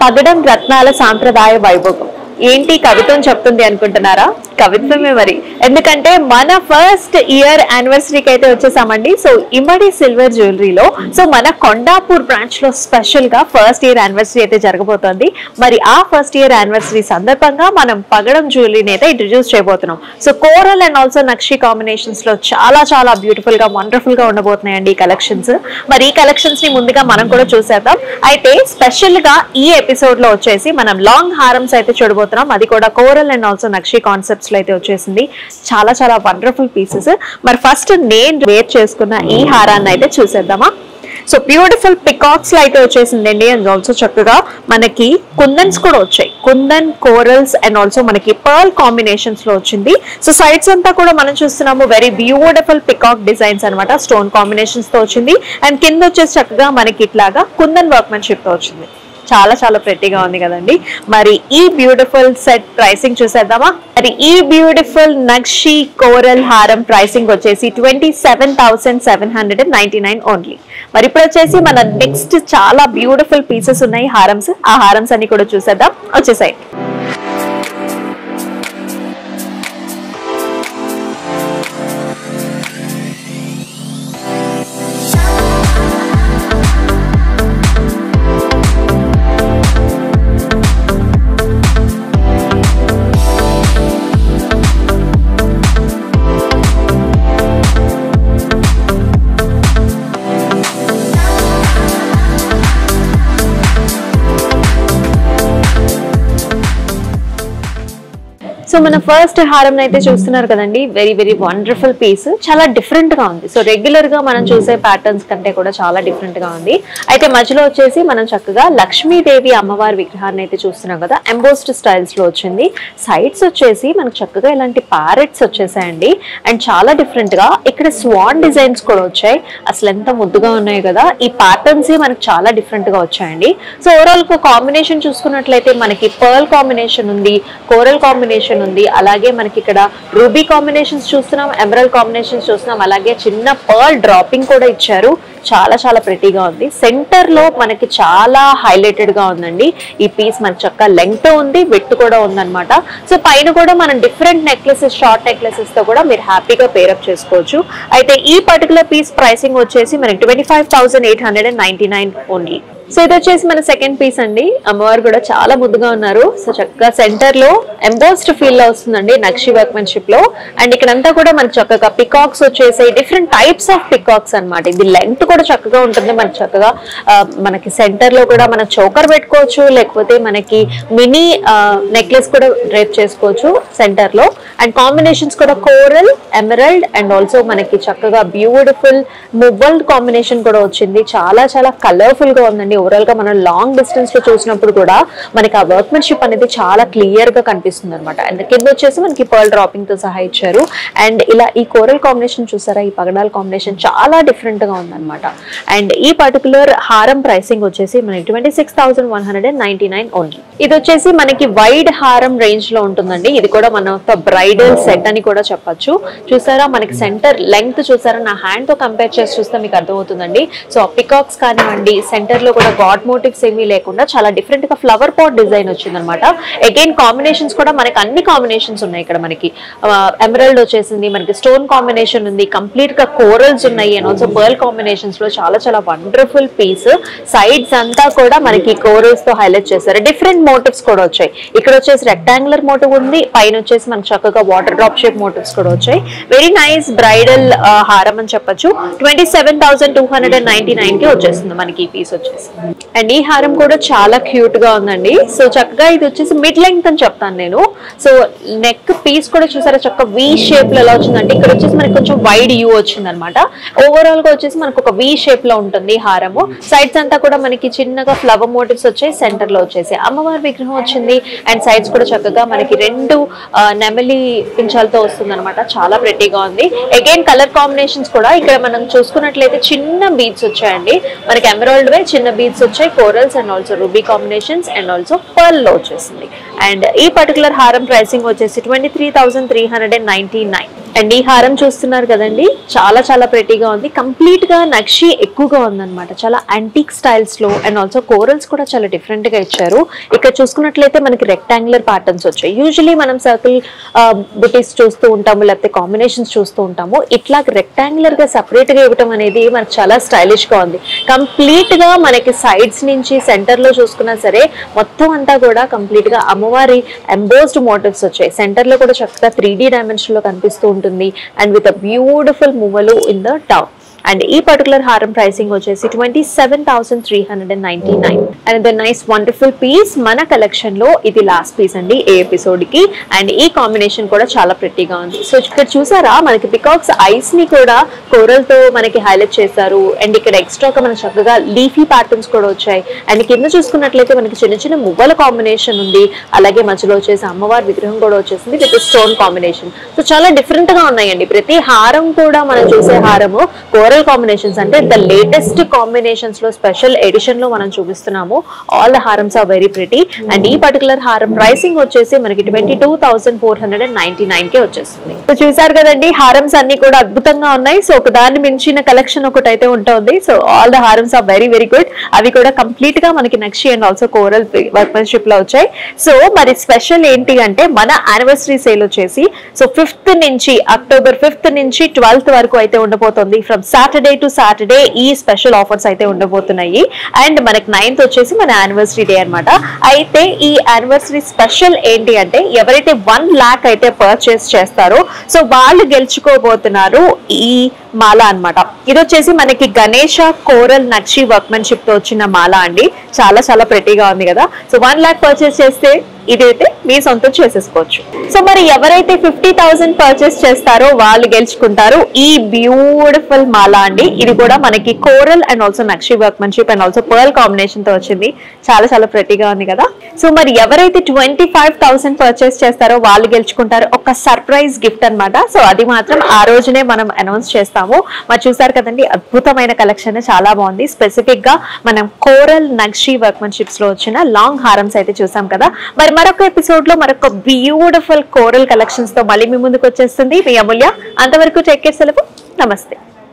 పగడం రత్నాల సాంప్రదాయ వైభోగం. ఏంటి కవిత్వం చెప్తుంది అనుకుంటున్నారా? కవిత్వమే మరి, ఎందుకంటే మన ఫస్ట్ ఇయర్ యానివర్సరీకి అయితే వచ్చేసామండి. సో ఇమ్మడి సిల్వర్ జ్యువెలరీలో సో మన కొండాపూర్ బ్రాంచ్ లో స్పెషల్ గా ఫస్ట్ ఇయర్ యానివర్సరీ అయితే జరగబోతోంది. మరి ఆ ఫస్ట్ ఇయర్ యానివర్సరీ సందర్భంగా మనం పగడం జ్యువెలరీని అయితే ఇంట్రడ్యూస్ చేయబోతున్నాం. So coral and also nakshi combinations లో చాలా చాలా బ్యూటిఫుల్ గా వండర్ఫుల్ గా ఉండబోతున్నాయండి ఈ కలెక్షన్స్. మరి ఈ కలెక్షన్స్ ని ముందుగా మనం కూడా చూసేద్దాం. అయితే స్పెషల్ గా ఈ ఎపిసోడ్ లో వచ్చేసి మనం లాంగ్ హారమ్స్ అయితే చూడబోతున్నాం. అది కూడా coral and also nakshi concepts లో అయితే వచ్చేసింది. చాలా చాలా వండర్ఫుల్ పీసెస్. మరి ఫస్ట్ నేను వేర్ చేసుకున్న ఈ హారాన్ని అయితే చూసేద్దామా. సో బ్యూటిఫుల్ పికాక్స్ లో అయితే వచ్చేసిందండి. అండ్ ఆల్సో చక్కగా మనకి కుందన్స్ కూడా వచ్చాయి. కుందన్, కోరల్స్ అండ్ ఆల్సో మనకి పర్ల్ కాంబినేషన్స్ లో వచ్చింది. సో సైడ్స్ అంతా కూడా మనం చూస్తున్నాము వెరీ బ్యూటిఫుల్ పికాక్ డిజైన్స్ అనమాట. స్టోన్ కాంబినేషన్స్ తో వచ్చింది. అండ్ కింద వచ్చేసి చక్కగా మనకి ఇట్లాగా కుందన్ వర్క్మెన్షిప్ తో వచ్చింది. చాలా చాలా ప్రెట్టీగా ఉంది కదండి. మరి ఈ బ్యూటిఫుల్ సెట్ ప్రైసింగ్ చూసేద్దామా. మరి ఈ బ్యూటిఫుల్ నక్షి కోరల్ హారం ప్రైసింగ్ వచ్చేసి 27,799 ఓన్లీ. మరి ఇప్పుడు వచ్చేసి మన నెక్స్ట్ చాలా బ్యూటిఫుల్ పీసెస్ ఉన్నాయి హారమ్స్. ఆ హారమ్స్ అన్ని కూడా చూసేద్దాం. వచ్చేసాయి. సో మన ఫస్ట్ హారం అయితే చూస్తున్నారు కదండి. Very very wonderful piece. చాలా డిఫరెంట్ గా ఉంది. సో రెగ్యులర్ గా మనం చూసే ప్యాటర్న్స్ కంటే కూడా చాలా డిఫరెంట్ గా ఉంది. అయితే మధ్యలో వచ్చేసి మనం చక్కగా లక్ష్మీదేవి అమ్మవారి విగ్రహాన్ని అయితే చూస్తున్నాం కదా. ఎంబోస్డ్ స్టైల్స్ లో వచ్చింది. సైడ్స్ వచ్చేసి మనకు చక్కగా ఇలాంటి ప్యారెట్స్ వచ్చేసాయండి. అండ్ చాలా డిఫరెంట్ గా ఇక్కడ స్వాన్ డిజైన్స్ కూడా వచ్చాయి. అసలు ఎంత ముద్దుగా ఉన్నాయి కదా. ఈ ప్యాటర్న్స్ మనకు చాలా డిఫరెంట్ గా వచ్చాయండి. సో ఓవరాల్ గా కాంబినేషన్ చూసుకున్నట్లయితే మనకి పర్ల్ కాంబినేషన్ ఉంది, కోరల్ కాంబినేషన్ ఉంది, అలాగే మనకి ఇక్కడ రూబీ కాంబినేషన్స్ చూస్తున్నాం, ఎమరల్డ్ కాంబినేషన్స్ చూస్తున్నాం, అలాగే చిన్న పర్ల్ డ్రాపింగ్ కూడా ఇచ్చారు. చాలా చాలా ప్రెటీగా ఉంది. సెంటర్ లో మనకి చాలా హైలైటెడ్ గా ఉందండి ఈ పీస్. మనకి చక్కగా లెంగ్త్ ఉంది, విడ్త్ కూడా ఉందన్నమాట. సో పైన కూడా మనం డిఫరెంట్ నెక్లెసెస్, షార్ట్ నెక్లెసెస్ తో కూడా మీరు హ్యాపీగా పేరప్ చేసుకోవచ్చు. అయితే ఈ పర్టికులర్ పీస్ ప్రైసింగ్ వచ్చేసి మనకి 25,899 ఓన్లీ. సో ఇది వచ్చేసి మన సెకండ్ పీస్ అండి. అమ్మవారు కూడా చాలా ముద్దుగా ఉన్నారు. సో చక్కగా సెంటర్ లో ఎంబోస్డ్ ఫీల్ లో వస్తుందండి నక్షి వర్క్మెన్షిప్ లో. అండ్ ఇక్కడంతా కూడా మనకి చక్కగా పికాక్స్ వచ్చేసి డిఫరెంట్ టైప్స్ ఆఫ్ పికాక్స్ అనమాట. ఇది లెంగ్త్ కూడా చక్కగా ఉంటుంది. మనకి చక్కగా మనకి సెంటర్ లో కూడా మనం చోకర్ పెట్టుకోవచ్చు, లేకపోతే మనకి మినీ నెక్లెస్ కూడా డ్రేప్ చేసుకోవచ్చు సెంటర్ లో. అండ్ కాంబినేషన్స్ కూడా కోరల్, ఎమరల్డ్ అండ్ ఆల్సో మనకి చక్కగా బ్యూటిఫుల్ మువ్వల్డ్ కాంబినేషన్ కూడా వచ్చింది. చాలా చాలా కలర్ఫుల్ గా ఉందండి. ఓవరాల్ గా మనం లాంగ్ డిస్టెన్స్ లో చూసినప్పుడు కూడా మనకి ఆ వర్క్మెన్షిప్ అనేది చాలా క్లియర్ గా కనిపిస్తుంది అనమాట. అండ్ కింద వచ్చేసి మనకి పర్ల్ డ్రాపింగ్ తో సహా ఇచ్చారు. అండ్ ఇలా ఈ కోరల్ కాంబినేషన్ చూసారా, ఈ పగడాల కాంబినేషన్ చాలా డిఫరెంట్ గా ఉందన్నమాట. అండ్ ఈ పర్టికులర్ హారం ప్రైసింగ్ వచ్చేసి మనకి 26,199 ఓన్లీ. ఇది వచ్చేసి మనకి వైడ్ హారం రేంజ్ లో ఉంటుందండి. ఇది కూడా మన బ్రైడల్ సెట్ అని కూడా చెప్పొచ్చు. చూసారా మనకి సెంటర్ లెంగ్త్ చూసారా, నా హ్యాండ్ తో కంపేర్ చేసి చూస్తే మీకు అర్థమవుతుందండి. సో పికాక్స్ కానివ్వండి, సెంటర్ లో కూడా గాడ్ మోటివ్స్ ఏమీ లేకుండా చాలా డిఫరెంట్ గా ఫ్లవర్ పాట్ డిజైన్ వచ్చింది అనమాట. అగైన్ కాంబినేషన్స్ కూడా మనకి అన్ని కాంబినేషన్స్ ఉన్నాయి. ఇక్కడ మనకి ఎమరల్డ్ వచ్చేసింది, మనకి స్టోన్ కాంబినేషన్ ఉంది, కంప్లీట్ గా కోరల్స్ ఉన్నాయి, అండ్ ఆల్సో పర్ల్ కాంబినేషన్స్ లో చాలా చాలా వండర్ఫుల్ పీస్. సైడ్స్ అంతా కూడా మనకి కోరల్స్ తో హైలైట్ చేశారు. డిఫరెంట్ మోటివ్స్ కూడా వచ్చాయి. ఇక్కడ వచ్చేసి రెక్టాంగులర్ మోటివ్ ఉంది, పైన వచ్చేసి మనకి చక్కగా వాటర్ డ్రాప్ షేప్ మోటివ్స్ కూడా వచ్చాయి. వెరీ నైస్ బ్రైడల్ హారం అని చెప్పొచ్చు. 27,299 కి వచ్చేస్తుంది మనకి ఈ పీస్ వచ్చేసి. అండ్ ఈ హారం కూడా చాలా క్యూట్ గా ఉందండి. సో చక్కగా ఇది వచ్చేసి మిడ్ లెంగ్త్ అని చెప్తాను నేను. సో నెక్ పీస్ కూడా చూసారా చక్కగా వి షేప్ లో ఎలా వచ్చిందంటే, ఇక్కడ వచ్చేసి మనకి కొంచెం వైడ్ యూ వచ్చింది అనమాట. ఓవరాల్ గా వచ్చేసి మనకు ఒక వి షేప్ లో ఉంటుంది హారము. సైడ్స్ అంతా కూడా మనకి చిన్నగా ఫ్లవర్ మోటివ్స్ వచ్చాయి. సెంటర్ లో వచ్చేసి అమ్మవారి విగ్రహం వచ్చింది. అండ్ సైడ్స్ కూడా చక్కగా మనకి రెండు నెమలి పించాలతో వస్తుంది అనమాట. చాలా ప్రెట్టీగా ఉంది. అగైన్ కలర్ కాంబినేషన్స్ కూడా ఇక్కడ మనం చూసుకున్నట్లయితే చిన్న బీడ్స్ వచ్చాయండి. మనకి ఎమరాల్డ్ వే చిన్న బీడ్స్ వచ్చాయి, corals and also ruby combinations and also pearl లో వచ్చేసింది. అండ్ ఈ పర్టికులర్ హారం ప్రైసింగ్ వచ్చేసి 23,399. అండ్ ఈ హారం చూస్తున్నారు కదండి, చాలా చాలా ప్రెటీగా ఉంది. కంప్లీట్ గా నక్షి ఎక్కువగా ఉందన్నమాట, చాలా యాంటిక్ స్టైల్స్ లో. అండ్ ఆల్సో కోరల్స్ కూడా చాలా డిఫరెంట్ గా ఇచ్చారు. ఇక్కడ చూసుకున్నట్లయితే మనకి రెక్టాంగులర్ ప్యాటర్న్స్ వచ్చాయి. యూజువలీ మనం సర్కిల్ బుటీస్ చూస్తూ ఉంటాము, లేకపోతే కాంబినేషన్స్ చూస్తూ ఉంటాము. ఇట్లా రెక్టాంగులర్ గా సెపరేట్ గా ఇవ్వటం అనేది మనకి చాలా స్టైలిష్ గా ఉంది. కంప్లీట్ గా మనకి సైడ్స్ నుంచి సెంటర్ లో చూసుకున్నా సరే మొత్తం అంతా కూడా కంప్లీట్ గా అమ్మవారి ఎంబోస్డ్ మోటివ్స్ వచ్చాయి. సెంటర్ లో కూడా చక్కగా 3D డైమెన్షన్ లో కనిపిస్తూ ఉంటుంది. And with a beautiful muvalu in the top. And ఈ పర్టికులర్ హారం ప్రైసింగ్ వచ్చేసి 27,399. And the nice wonderful piece మన కలెక్షన్ లో ఇది లాస్ట్ పీస్ అండి ఏ ఎపిసోడ్ కి. అండ్ ఈ కాంబినేషన్ కూడా చాలా ప్రెట్టీగా ఉంది. సో ఇక్కడ చూసారా మనకి పికాక్స్ ఐస్ ని కూడా కోరల్ తో మనకి హైలైట్ చేశారు. అండ్ ఇక్కడ ఎక్స్ట్రాగా మనకి చక్కగా లీఫీ ప్యాటర్న్స్ కూడా వచ్చాయి. అండ్ కింద చూసుకున్నట్లయితే మనకి చిన్న చిన్న మువ్వల కాంబినేషన్ ఉంది. అలాగే మధ్యలో వచ్చేసి అమ్మవారి విగ్రహం కూడా వచ్చేసింది విత్ స్టోన్ కాంబినేషన్. సో చాలా డిఫరెంట్ గా ఉన్నాయండి. ప్రతి హారం కూడా మనం చూసే హారము కోరల్ కాంబినేషన్స్ అంటే ద లేటెస్ట్ కాంబినేషన్స్ లో స్పెషల్ ఎడిషన్ లో మనం చూపిస్తున్నాము. ఆల్ ద హారమ్స్ ఆర్ వెరీ ప్రిటీ. అండ్ ఈ పర్టికులర్ హారం ప్రైసింగ్ వచ్చేసి మనకి 22,499 కి వచ్చేస్తుంది. సో చూసారు కదండి, హారమ్స్ అన్ని కూడా అద్భుతంగా ఉన్నాయి. సో ఒక దాన్ని మించిన కలెక్షన్ ఒకటైతే ఉంటుంది. సో ఆల్ ద హారమ్స్ ఆర్ వెరీ వెరీ గుడ్. అవి కూడా కంప్లీట్ గా మనకి నక్షి అండ్ ఆల్సో కోరల్ వర్క్మెన్షిప్ లో వచ్చాయి. సో మరి స్పెషల్ ఏంటి అంటే మన యానివర్సరీ సేల్ వచ్చేసి సో 5th నుంచి అక్టోబర్ 5th నుంచి 12th వరకు అయితే ఉండబోతుంది. ఫ్రమ్ సాటర్డే టు సాటర్డే ఈ స్పెషల్ ఆఫర్స్ అయితే ఉండబోతున్నాయి. అండ్ మనకి 9th వచ్చేసి మన యానివర్సరీ డే అనమాట. అయితే ఈ యానివర్సరీ స్పెషల్ ఏంటి అంటే ఎవరైతే 1 lakh అయితే పర్చేస్ చేస్తారో సో వాళ్ళు గెలుచుకోబోతున్నారు ఈ మాల అన్నమాట. ఇది వచ్చేసి మనకి గణేష కోరల్ నక్షి వర్క్మెన్షిప్ తో వచ్చిన మాల అండి. చాలా చాలా ప్రెటీగా ఉంది కదా. సో 1 lakh పర్చేస్ చేస్తే ఇదైతే మీ సొంతం చేసేసుకోవచ్చు. సో మరి ఎవరైతే 50,000 పర్చేస్ చేస్తారో వాళ్ళు గెలుచుకుంటారు ఈ బ్యూటిఫుల్ మాల అండి. ఇది కూడా మనకి coral and also nakshi workmanship and also pearl combination తో వచ్చింది. చాలా చాలా ప్రెటీగా ఉంది కదా. సో మరి ఎవరైతే 25,000 పర్చేస్ చేస్తారో వాళ్ళు గెలుచుకుంటారు ఒక సర్ప్రైజ్ గిఫ్ట్ అన్నమాట. సో అది మాత్రం ఆ రోజునే మనం అనౌన్స్ చేస్తాము. మరి చూసారు కదండి, అద్భుతమైన కలెక్షన్ చాలా బాగుంది. స్పెసిఫిక్ గా మనం కోరల్ నక్షి వర్క్మెన్షిప్స్ లో వచ్చిన లాంగ్ హారమ్స్ అయితే చూసాం కదా. మరి మరొక ఎపిసోడ్ లో మరొక బ్యూటిఫుల్ కోరల్ కలెక్షన్స్ తో మళ్ళీ మీ ముందుకు వచ్చేస్తుంది మీ అమూల్య. అంతవరకు టేక్ కేర్, సెలవు, నమస్తే.